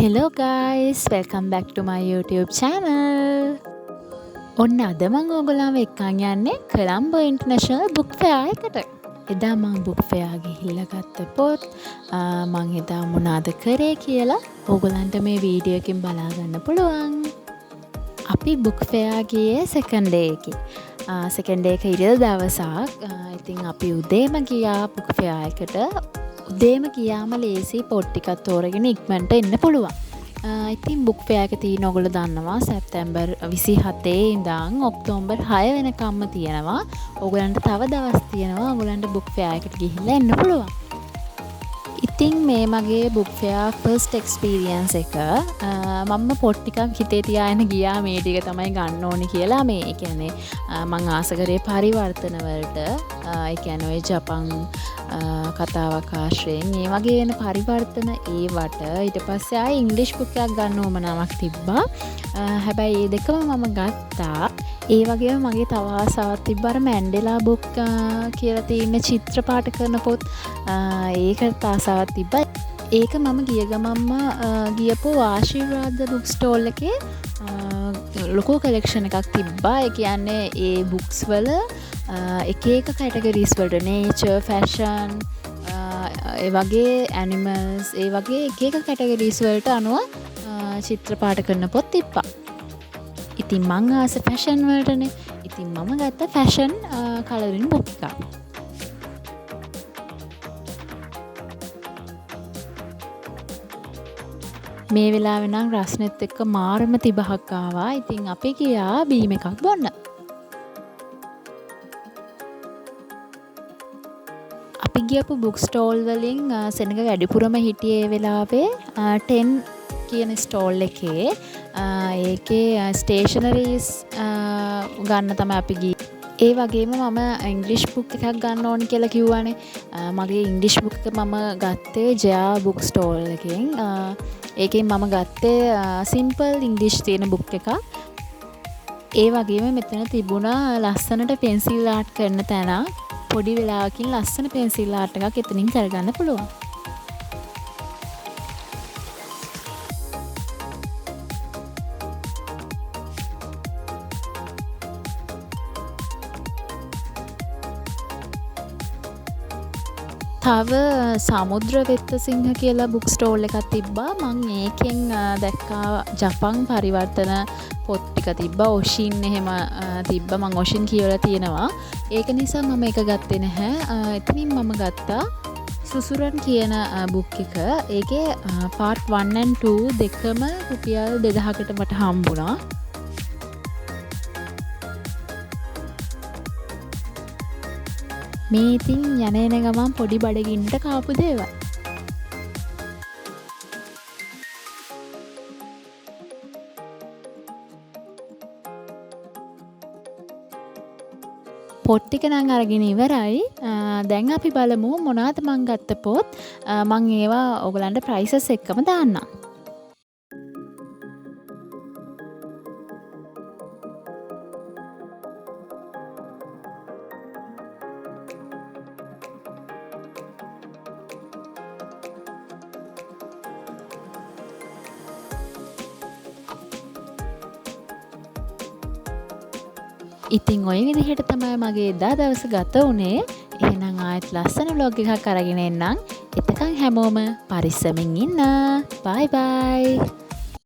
Hello guys, welcome back to my YouTube channel. ඔන්න අද මම ඔයගොල්ලන්ව එක්කන් යන්නේ කොළඹ ඉන්ටර්නැෂනල් බුක් ෆෙයාර් එකට. එදා මම බුක් ෆෙයාර් ගිහිල්ලා ගත්ත පොත් මම එදා මොනවද කරේ කියලා ඔයගොල්ලන්ට මේ වීඩියෝ එකෙන් බලා ගන්න පුළුවන්. අපි බුක් ෆෙයාර් ගියේ සෙකන්ඩ් ඩේ එකේ. සෙකන්ඩ් ඩේ එක ඉරිදා දවසක්. ඉතින් අපි උදේම ගියා බුක් ෆෙයාර් එකට. උදේම ගියාම ලේසි පොත් ටිකක් තෝරගෙන ඉක්මනට එන්න පුළුවන්. ඉතින් බුක් ෆෙයාර් එක තියෙන ඔයගොල්ලෝ දන්නවා සැප්තැම්බර් 27 ඉඳන් ඔක්තෝබර් 6 වෙනකම්ම තියෙනවා. ඔයගොල්ලන්ට තව දවස් තියෙනවා. ඔයගොල්ලන්ට බුක් ෆෙයාර් එකට ගිහිල්ලා එන්න පුළුවන්. ඉතින් මේ මගේ බුක් ෆෙයාර් ෆස්ට් එක්ස්පීරියන්ස් එක. මම පොත් ටිකක් හිතේ තියාගෙන ගියා මේ ටික තමයි ගන්න ඕනේ කියලා. මේ කියන්නේ මම ආස කරේ පරිවර්තන වලට. ඒ කියන්නේ ඔය ජපන් කතාවක් ආශ්‍රයෙන් මේ වගේ වෙන පරිවර්තන ඒවට ඊට පස්සේ ආයේ ඉංග්‍රීසි බුක් එකක් ගන්න ඕමනාවක් තිබ්බා. හැබැයි මේ දෙකම මම ගත්තා. ඒ වගේම මගේ තව ආසාවක් තිබ්බා අර මැන්ඩෙලා බුක් කියලා තියෙන චිත්‍රපාට කරන පොත්. ඒකට ආසාවක් තිබ්බා. ඒක මම ගිය ගමන්ම ගියපු ආශිර්වාද බුක් ස්ටෝල් එකේ ලොකු කලෙක්ෂන් එකක් තිබ්බා. ඒ කියන්නේ ඒ බුක්ස් වල එක එක කැටගරීස් වලට නේචර්, ෆැෂන්, ඒ වගේ ඇනිමල්ස්, ඒ වගේ එක එක කැටගරීස් වලට අනුව චිත්‍රපාට කරන පොත් තිබ්බා. ඉතින් මං ආස ෆැෂන් වලටනේ. ඉතින් මම ගත්ත ෆැෂන් කලරින් බුක් එකක්. මේ වෙලාවේ නම් රස්නෙත් එක්ක මාරම තිබහක් ආවා. ඉතින් අපි ගියා බීම් එකක් බොන්න. අපි ගියපු බුක් ස්ටෝල් වලින් සෙනඟ වැඩිපුරම හිටියේ ඒ වෙලාවේ 10 කියන ස්ටෝල් එකේ. ඒකේ ස්ටේෂනරිස් ගන්න තමයි අපි ගියේ. ඒ වගේම මම ඉංග්‍රීසි බුක් එකක් ගන්න ඕනි කියලා කිව්වානේ. මගේ ඉංග්‍රීසි බුක් එක මම ගත්තේ ජයා බුක් ස්ටෝල් එකෙන්. ඒකෙන් මම ගත්තේ සිම්පල් ඉංග්‍රීසි තියෙන බුක් එකක්. ඒ වගේම මෙතන තිබුණා ලස්සනට පෙන්සිල් ආර්ට් කරන තැන. පොඩි වෙලාවකින් ලස්සන පෙන්සිල් ආර්ට් එකක් එතනින් කරගන්න පුළුවන්. තව සමුද්‍ර වෙත්තසිංහ කියලා බුක් ස්ටෝල් එකක් තිබ්බා. මං ඒකෙන් දැක්කා ජපන් පරිවර්තන පොත් ටික තිබ්බා. ඔෂින් එහෙම තිබ්බා. මං ඔෂින් කියවලා තියෙනවා. ඒක නිසා මම ඒක ගත්තේ නැහැ. එතනින් මම ගත්තා සුසුරන් කියන බුක් එක. ඒකේ පාර්ට් 1 and 2 දෙකම රුපියල් 2000කට මට හම්බුණා. මේ ඉතින් යන එන ගමන් පොඩි බඩගින්නට කාපු දේවල්. පොත් ටික නම් අරගෙන ඉවරයි. දැන් අපි බලමු මොනවද මං ගත්ත පොත්. මං ඒවා ඔයගලන්ට ප්‍රයිසස් එක්කම දාන්නම්. ඉතින් ඔය විදිහට තමයි මගේ එදා දවස ගත වුණේ. එහෙනම් ආයෙත් ලස්සන vlog එකක් අරගෙන එන්නම්. එතකන් හැමෝම පරිස්සමින් ඉන්න. බයි බයි.